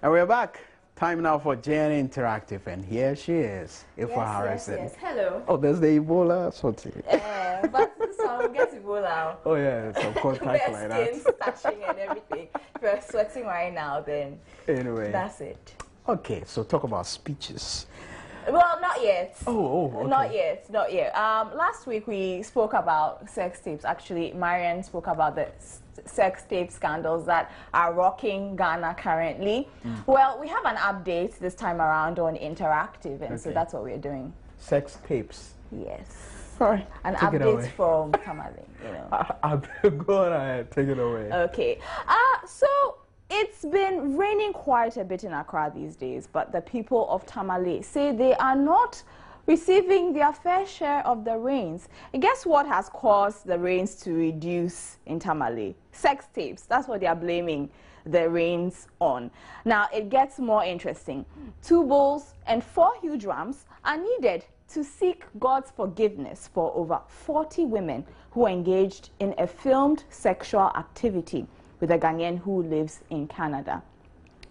And we're back. Time now for JN Interactive, and here she is, Ifwa Harrison. Yes, hello. Oh, there's the Ebola sortie. But this one will get Ebola. Oh yes, of course, like that. Skin touching and everything. If you're sweating right now, then anyway, that's it. Okay, so talk about speeches. Well, not yet. Okay. Not yet. Last week we spoke about sex tapes. Actually, Marian spoke about the sex tape scandals that are rocking Ghana currently. Well, we have an update this time around on Interactive, and so that's what we're doing. Sex tapes. Yes. Sorry. An update from Tamale, you know. Go on ahead, take it away. Okay. So it's been raining quite a bit in Accra these days, but the people of Tamale say they are not receiving their fair share of the rains. And guess what has caused the rains to reduce in Tamale? Sex tapes. That's what they are blaming the rains on. Now, it gets more interesting. 2 bulls and 4 huge rams are needed to seek God's forgiveness for over 40 women who engaged in a filmed sexual activity with a Ghanaian who lives in Canada.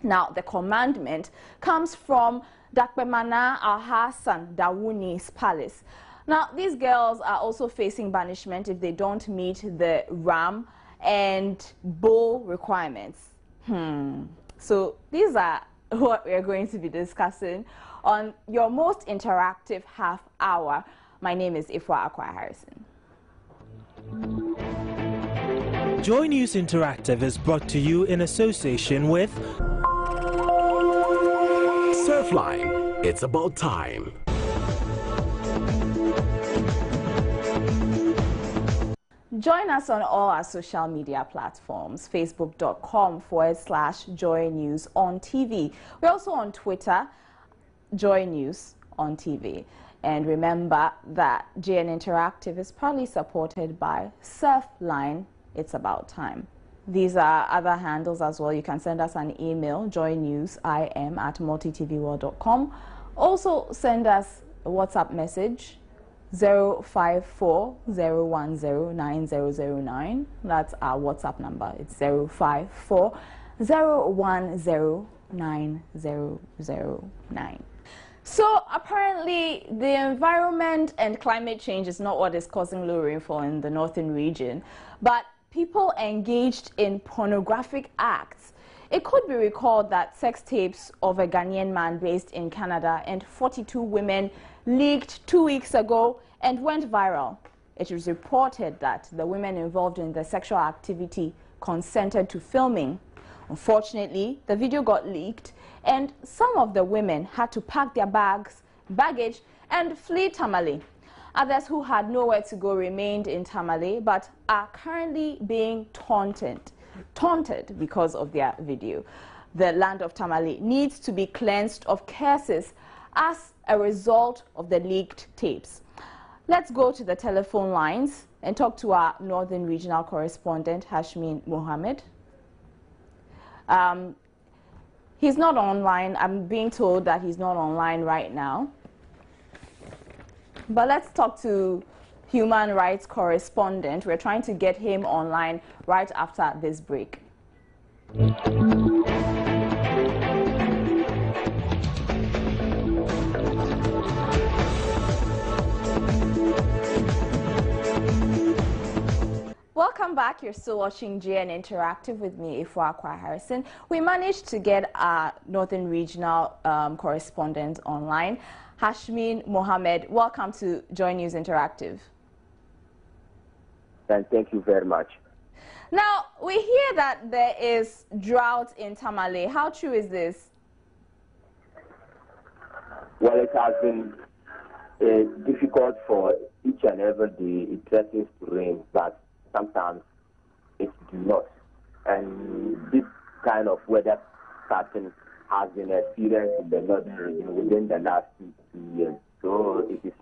Now, the commandment comes from Dakpemana Al-Hassan Dawuni's palace. Now, these girls are also facing banishment if they don't meet the ram and bull requirements. So these are what we're going to be discussing on your most interactive half hour. My name is Ifwa Akwa Harrison. Joy News Interactive is brought to you in association with Surfline. It's about time. Join us on all our social media platforms, facebook.com/Joy News on TV. We're also on Twitter, Joy News on TV. And remember that JN Interactive is proudly supported by Surfline. It's about time. These are other handles as well. You can send us an email, joynewsim@multitvworld.com. Also, send us a WhatsApp message, 054-010-9009. That's our WhatsApp number. It's 054-010-9009. So apparently the environment and climate change is not what is causing low rainfall in the northern region, but people engaged in pornographic acts. It could be recalled that sex tapes of a Ghanaian man based in Canada and 42 women leaked 2 weeks ago and went viral. It was reported that the women involved in the sexual activity consented to filming. Unfortunately, the video got leaked and some of the women had to pack their baggage and flee Tamale. Others who had nowhere to go remained in Tamale but are currently being taunted because of their video. The land of Tamale needs to be cleansed of curses as a result of the leaked tapes. Let's go to the telephone lines and talk to our Northern Regional Correspondent, Hashmin Mohammed. He's not online. I'm being told that he's not online right now. But let's talk to Human Rights Correspondent. We're trying to get him online right after this break. Welcome back. You're still watching JN Interactive with me, Ifwa Akwa Harrison. We managed to get our Northern Regional Correspondent online, Hashmin Mohammed. Welcome to Joy News Interactive. And thank you very much. Now, we hear that there is drought in Tamale. How true is this? Well, it has been difficult for each and every day. It threatens to rain, but sometimes it does not. And this kind of weather pattern has been experienced in the northern region within the last 2 years. So it is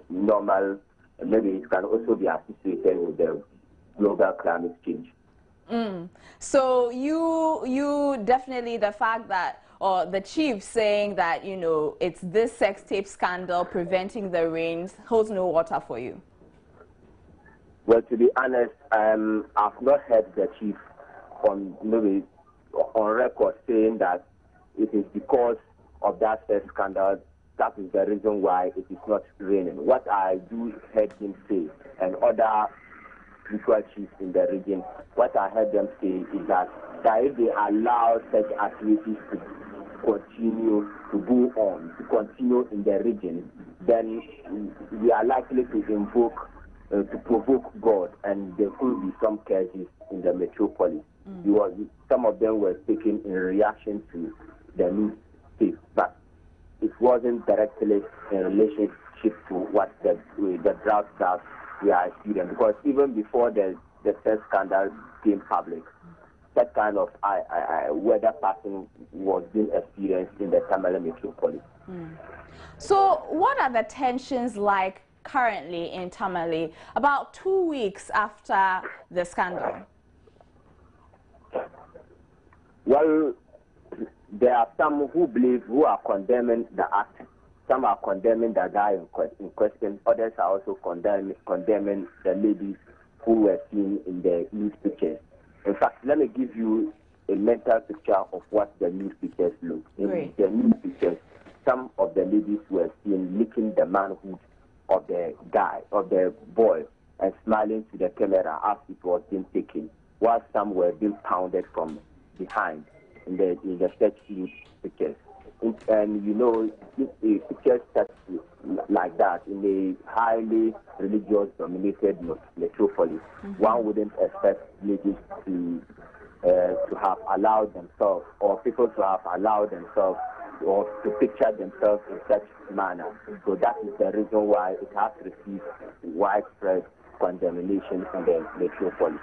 normal, and maybe it can also be associated with the global climate change. So you definitely, the fact that, or the chief saying that, you know, it's this sex tape scandal preventing the rains holds no water for you? Well, to be honest, I've not heard the chief on record saying that it is because of that sex scandal. That is the reason why it is not raining. What I do heard him say, and other spiritual chiefs in the region, what I heard them say is that if they allow such activities to continue to go on, to continue in the region, then we are likely to provoke God, and there could be some cases in the metropolis. Some of them were taken in reaction to the news tape, but it wasn't directly in relationship to what the drought that we are experiencing. Because even before the sex scandal became public, that kind of weather pattern was being experienced in the Tamale metropolis. So what are the tensions like currently in Tamale about 2 weeks after the scandal? Well, there are some who are condemning the act. Some are condemning the guy in question. Others are also condemning the ladies who were seen in the news pictures. In fact, let me give you a mental picture of what the news pictures look. In the news pictures, some of the ladies were seen licking the manhood of the boy, and smiling to the camera as it was being taken, while some were being pounded from behind in the sex news pictures. And you know, pictures such like that in a highly religious dominated metropolis, one wouldn't expect ladies to have allowed themselves, or people to have allowed themselves, or to picture themselves in such manner. So that is the reason why it has received widespread condemnation in the metropolis.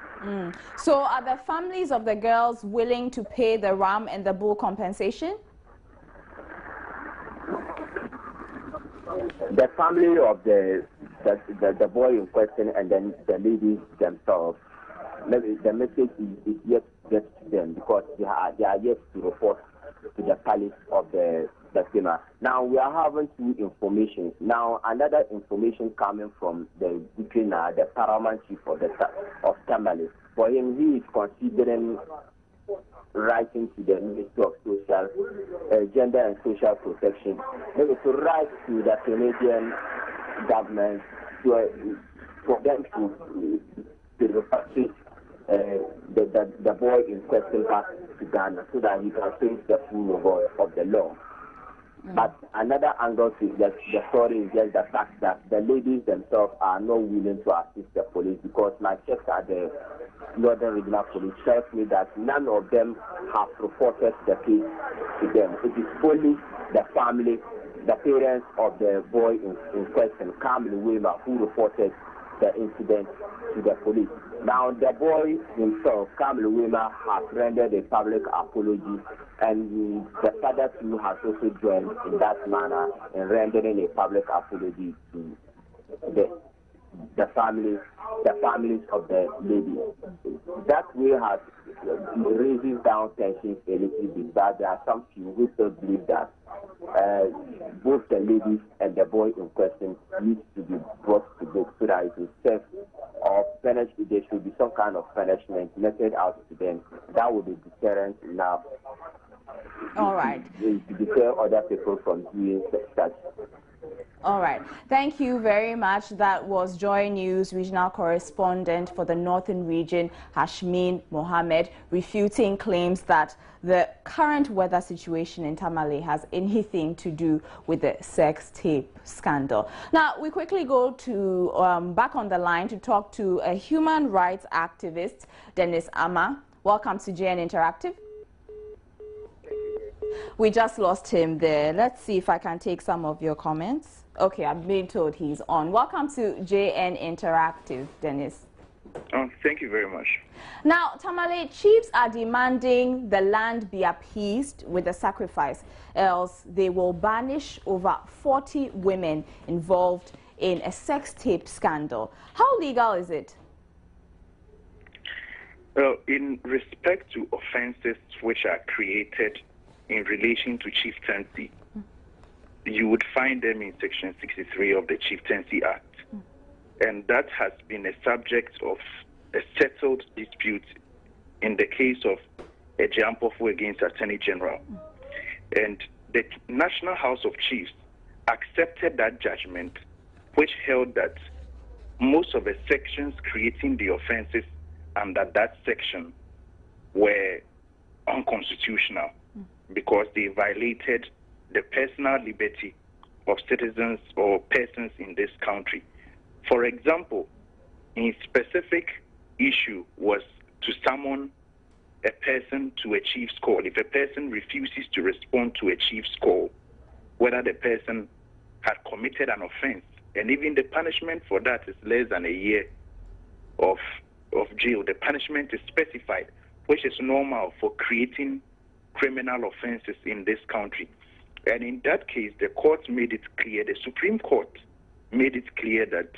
So are the families of the girls willing to pay the ram and the bull compensation? The family of the boy in question and then the ladies themselves, the message is yet to get to them, because they are yet to report to the palace of the FEMA. Now we are having two information. Now another information coming from the paramount chief of Tamale. For him, he is considering writing to the Ministry of Gender and Social Protection, maybe to write to the Canadian government for them to repatriate the boy in question back to Ghana, so that he can face the full reward of the law. But another angle to the story is just the fact that the ladies themselves are not willing to assist the police, because my checks at the Northern Regional Police tells me that none of them have reported the case to them. It is only the family, the parents of the boy in question, Kamil Weber, who reported the incident to the police. Now, the boy himself, Kamil Weber, has rendered a public apology, and the father too has also joined in that manner in rendering a public apology to the families of the ladies. That way has raises down tensions a little bit, but there are some few who still believe that both the ladies and the boy in question needs to be brought to book, so that it is safe or punish. There should be some kind of punishment meted out to them that would be deterrent enough. All right. To deter other people from doing such. All right. Thank you very much. That was Joy News regional correspondent for the Northern Region, Hashmin Mohammed, refuting claims that the current weather situation in Tamale has anything to do with the sex tape scandal. Now, we quickly go to back on the line to talk to a human rights activist, Dennis Ama. Welcome to JN Interactive. We just lost him there. Let's see if I can take some of your comments. Okay, I'm being told he's on. Welcome to JN Interactive, Dennis. Thank you very much. Now, Tamale chiefs are demanding the land be appeased with a sacrifice, else they will banish over 40 women involved in a sex tape scandal. How legal is it? Well, in respect to offenses which are created in relation to chieftaincy, you would find them in Section 63 of the Chieftaincy Act. And that has been a subject of a settled dispute in the case of Ejiampofu against Attorney General. And the National House of Chiefs accepted that judgment, which held that most of the sections creating the offenses under that section were unconstitutional because they violated the personal liberty of citizens or persons in this country. For example, a specific issue was to summon a person to a chief's call. If a person refuses to respond to a chief's call, whether the person had committed an offense, and even the punishment for that is less than a year of jail. The punishment is specified, which is normal for creating criminal offenses in this country. And in that case, the court made it clear, the Supreme Court made it clear that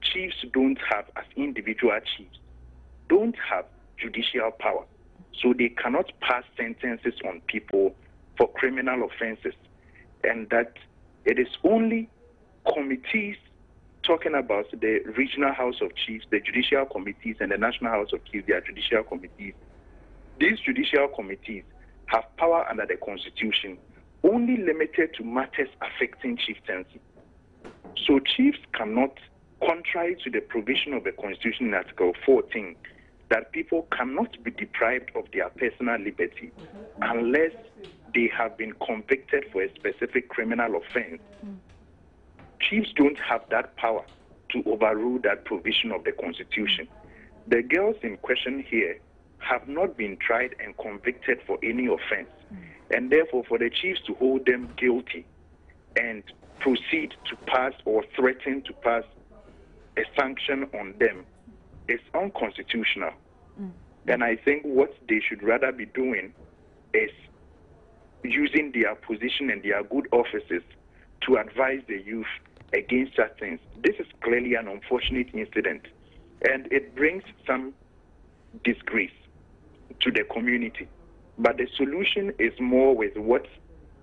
chiefs don't have, as individual chiefs, don't have judicial power. So they cannot pass sentences on people for criminal offenses. And that it is only committees, talking about the Regional House of Chiefs, the Judicial Committees, and the National House of Chiefs, they are judicial committees. These judicial committees have power under the Constitution, only limited to matters affecting chieftaincy. So chiefs cannot, contrary to the provision of the Constitution in Article 14, that people cannot be deprived of their personal liberty unless they have been convicted for a specific criminal offense. Chiefs don't have that power to overrule that provision of the Constitution. The girls in question here have not been tried and convicted for any offense. And therefore, for the chiefs to hold them guilty and proceed to pass or threaten to pass a sanction on them is unconstitutional. And I think what they should rather be doing is using their position and their good offices to advise the youth against such things. This is clearly an unfortunate incident, and it brings some disgrace to the community. But the solution is more with what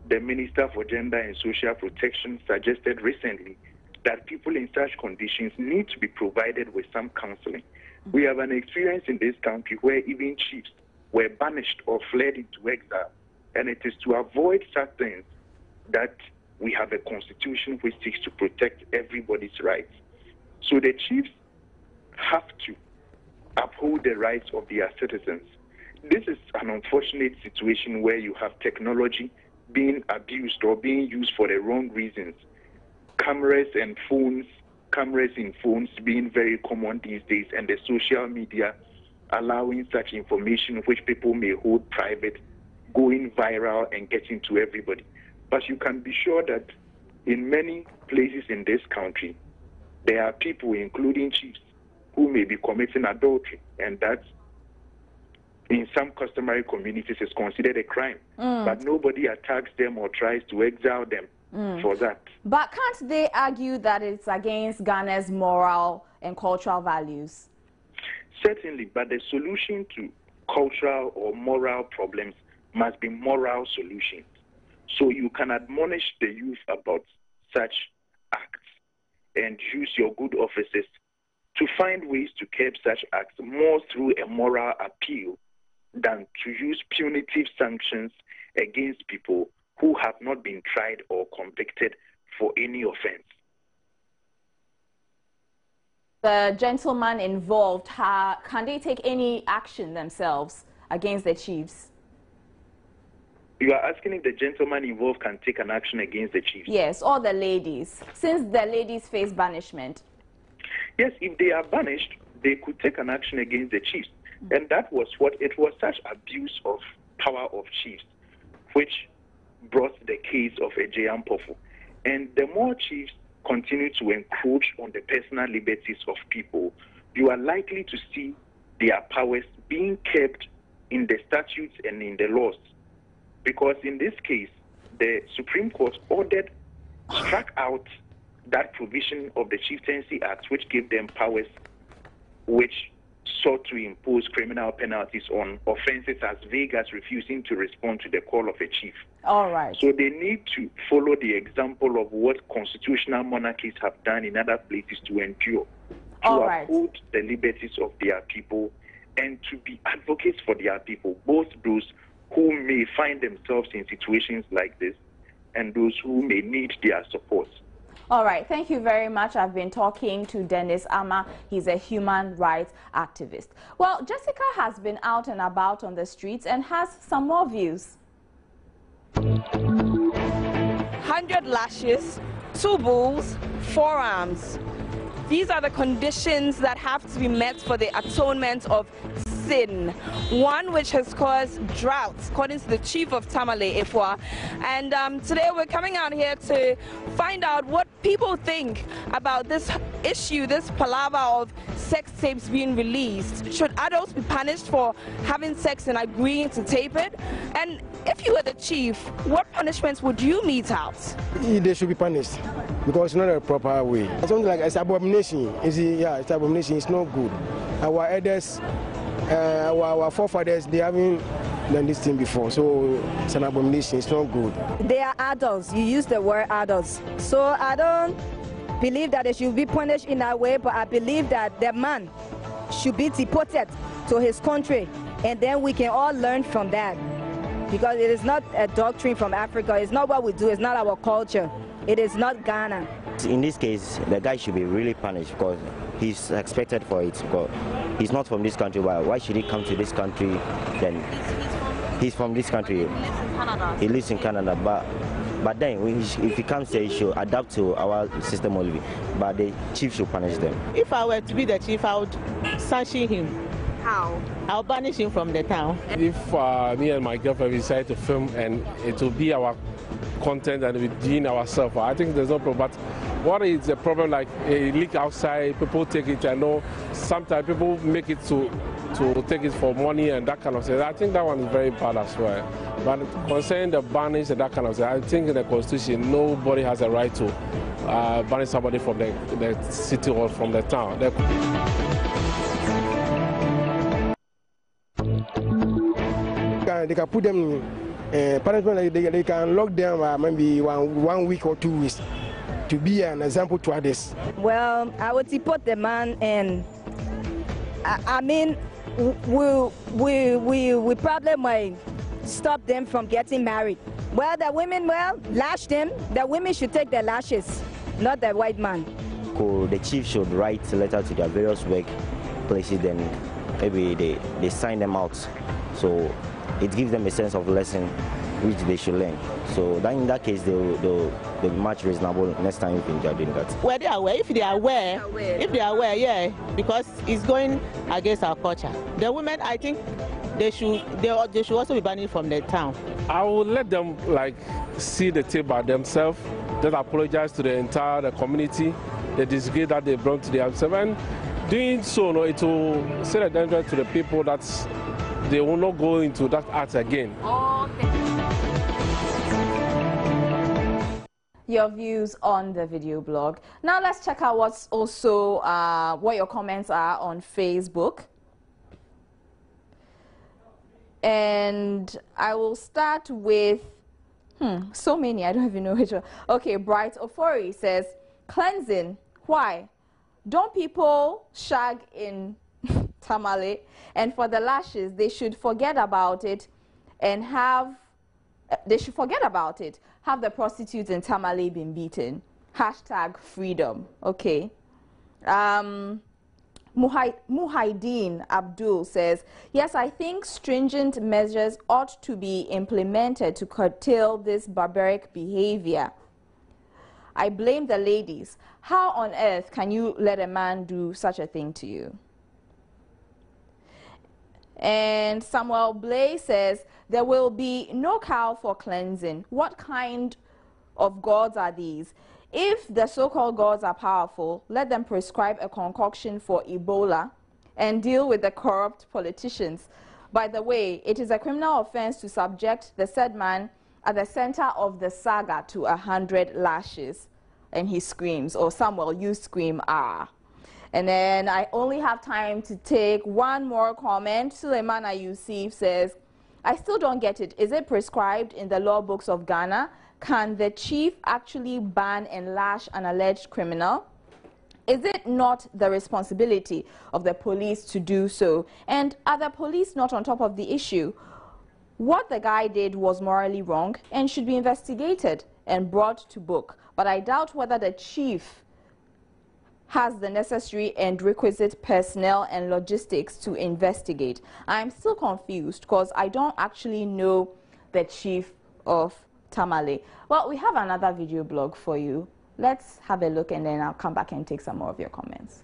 the Minister for Gender and Social Protection suggested recently, that people in such conditions need to be provided with some counseling. We have an experience in this country where even chiefs were banished or fled into exile, and it is to avoid such things that we have a constitution which seeks to protect everybody's rights. So the chiefs have to uphold the rights of their citizens. This is an unfortunate situation where you have technology being abused or being used for the wrong reasons. Cameras in phones being very common these days, and the social media allowing such information which people may hold private going viral and getting to everybody. But you can be sure that in many places in this country, there are people, including chiefs, who may be committing adultery, and that in some customary communities is considered a crime. But nobody attacks them or tries to exile them for that. But can't they argue that it's against Ghana's moral and cultural values? Certainly, but the solution to cultural or moral problems must be moral solutions. So you can admonish the youth about such acts and use your good offices to find ways to curb such acts more through a moral appeal than to use punitive sanctions against people who have not been tried or convicted for any offense. The gentleman involved, can they take any action themselves against the chiefs? You are asking if the gentleman involved can take an action against the chiefs? Yes, or the ladies, since the ladies face banishment. Yes, if they are banished, they could take an action against the chiefs. And that was what it was, such abuse of power of chiefs, which brought the case of Ejayam Pofu. And the more chiefs continue to encroach on the personal liberties of people, you are likely to see their powers being kept in the statutes and in the laws. Because in this case, the Supreme Court struck out that provision of the Chieftaincy Act, which gave them powers which sought to impose criminal penalties on offenses as vague as refusing to respond to the call of a chief. All right. So they need to follow the example of what constitutional monarchies have done in other places to endure, to uphold the liberties of their people, and to be advocates for their people, both those who may find themselves in situations like this and those who may need their support. All right, thank you very much. I've been talking to Dennis Ama. He's a human rights activist. Well, Jessica has been out and about on the streets and has some more views. 100 lashes, 2 bulls, 4 arms. These are the conditions that have to be met for the atonement of sin, one which has caused droughts, according to the chief of Tamale, Ifwa. And today we're coming out here to find out what people think about this issue, this palaver of sex tapes being released. Should adults be punished for having sex and agreeing to tape it? And if you were the chief, what punishments would you mete out? They should be punished because it's not a proper way. It's something like it's abomination. It's abomination. It's not good. Our elders, our forefathers, they haven't done this thing before, so it's an abomination. It's not good. They are adults. You use the word adults. So I don't believe that they should be punished in that way, but I believe that the man should be deported to his country, and then we can all learn from that. Because it is not a doctrine from Africa. It's not what we do. It's not our culture. It is not Ghana. In this case, the guy should be really punished because he's expected for it. Because he's not from this country. Why should he come to this country? Then he's from this country. He lives in Canada. But then if he comes here, he should adapt to our system only. But the chief should punish them. If I were to be the chief, I would sanction him. How? I'll banish him from the town. If me and my girlfriend decide to film and it will be our content and we're doing ourselves, I think there's no problem. But what is the problem, like a leak outside, people take it, I know sometimes people make it to take it for money and that kind of thing. I think that one is very bad as well. But concerning the banish and that kind of thing, I think in the Constitution, nobody has a right to banish somebody from the city or from the town. They can put them in punishment. They can lock them maybe one week or 2 weeks to be an example to others. Well, I would deport the man, and I mean, we probably might stop them from getting married. Well, the women, lash them. The women should take their lashes, not the white man. The chief should write a letter to their various work places, then maybe they sign them out. So it gives them a sense of lesson which they should learn. So then in that case, they'll be much reasonable next time if they are doing that. Well, they are aware. If they are aware, yeah, because it's going against our culture. The women, I think, they should also be banned from the town. I will let them see the tape by themselves, just apologize to the entire community, the disgrace that they brought to themselves, and doing so, it will set a danger to the people that they will not go into that act again. Your views on the video blog. Now let's check out what's also what your comments are on Facebook. And I will start with so many, I don't even know which one. Okay, Bright Ofori says, cleansing, why? Don't people shag in Tamale? And for the lashes, they should forget about it and have have the prostitutes in Tamale been beaten. Hashtag freedom. Okay. Muhaideen Abdul says, yes, I think stringent measures ought to be implemented to curtail this barbaric behavior. I blame the ladies. How on earth can you let a man do such a thing to you? And Samuel Blay says, there will be no cow for cleansing. What kind of gods are these? If the so-called gods are powerful, let them prescribe a concoction for Ebola and deal with the corrupt politicians. By the way, it is a criminal offense to subject the said man at the center of the saga to 100 lashes. And he screams, or Samuel, you scream, ah. And then I only have time to take one more comment. Suleimana Yusuf says, I still don't get it. Is it prescribed in the law books of Ghana? Can the chief actually ban and lash an alleged criminal? Is it not the responsibility of the police to do so? And are the police not on top of the issue? what the guy did was morally wrong and should be investigated and brought to book. But I doubt whether the chief has the necessary and requisite personnel and logistics to investigate. I'm still confused because I don't actually know the chief of Tamale. Well, we have another video blog for you. Let's have a look and then I'll come back and take some more of your comments.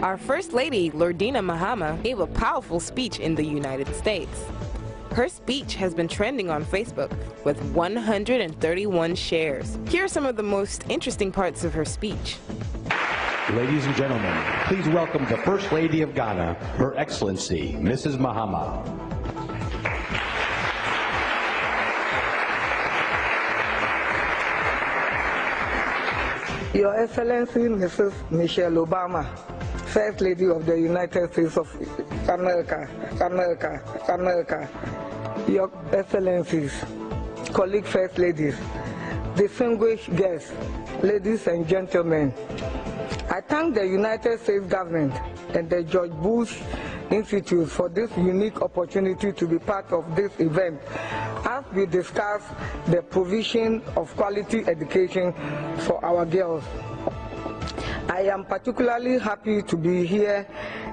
Our First Lady, Lordina Mahama, gave a powerful speech in the United States. Her speech has been trending on Facebook with 131 shares. Here are some of the most interesting parts of her speech. Ladies and gentlemen, please welcome the First Lady of Ghana, Her Excellency, Mrs. Mahama. Your Excellency, Mrs. Michelle Obama, First Lady of the United States of America, Your Excellencies, colleague First Ladies, distinguished guests, ladies and gentlemen, I thank the United States government and the George Bush Institute for this unique opportunity to be part of this event as we discuss the provision of quality education for our girls. I am particularly happy to be here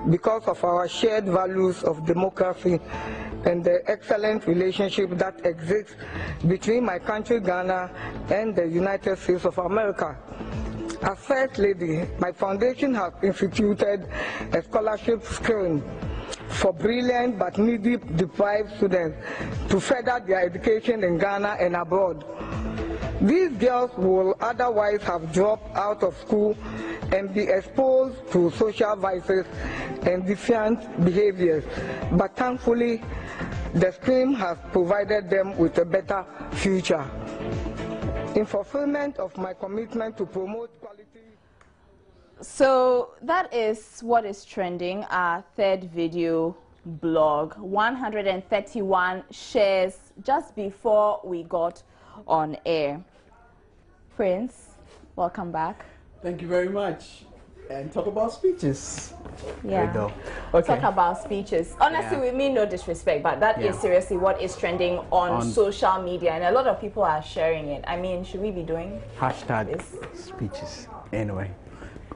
because of our shared values of democracy and the excellent relationship that exists between my country, Ghana, and the United States of America. As First Lady, my foundation has instituted a scholarship scheme for brilliant but needy deprived students to further their education in Ghana and abroad. These girls will otherwise have dropped out of school and be exposed to social vices and defiant behaviors, but thankfully the scheme has provided them with a better future. In fulfillment of my commitment to promote quality. So that is what is trending, our third video blog. 131 shares just before we got on air. Prince, welcome back. Thank you very much. And talk about speeches. Yeah. There we go. Okay. Talk about speeches. Honestly, we mean no disrespect, but that is seriously what is trending on social media, and a lot of people are sharing it. I mean, should we be doing hashtag speeches? Anyway,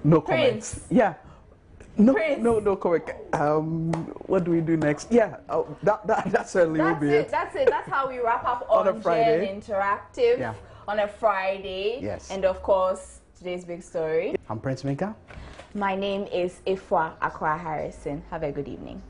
no comments. Yeah. No, Prince. no comment. What do we do next? Yeah, that certainly will be it. That's it. That's how we wrap up on a Friday. Gen Interactive on a Friday. Yes. And of course, today's big story. I'm Prince Minka. My name is Ifwa Akwa Harrison. Have a good evening.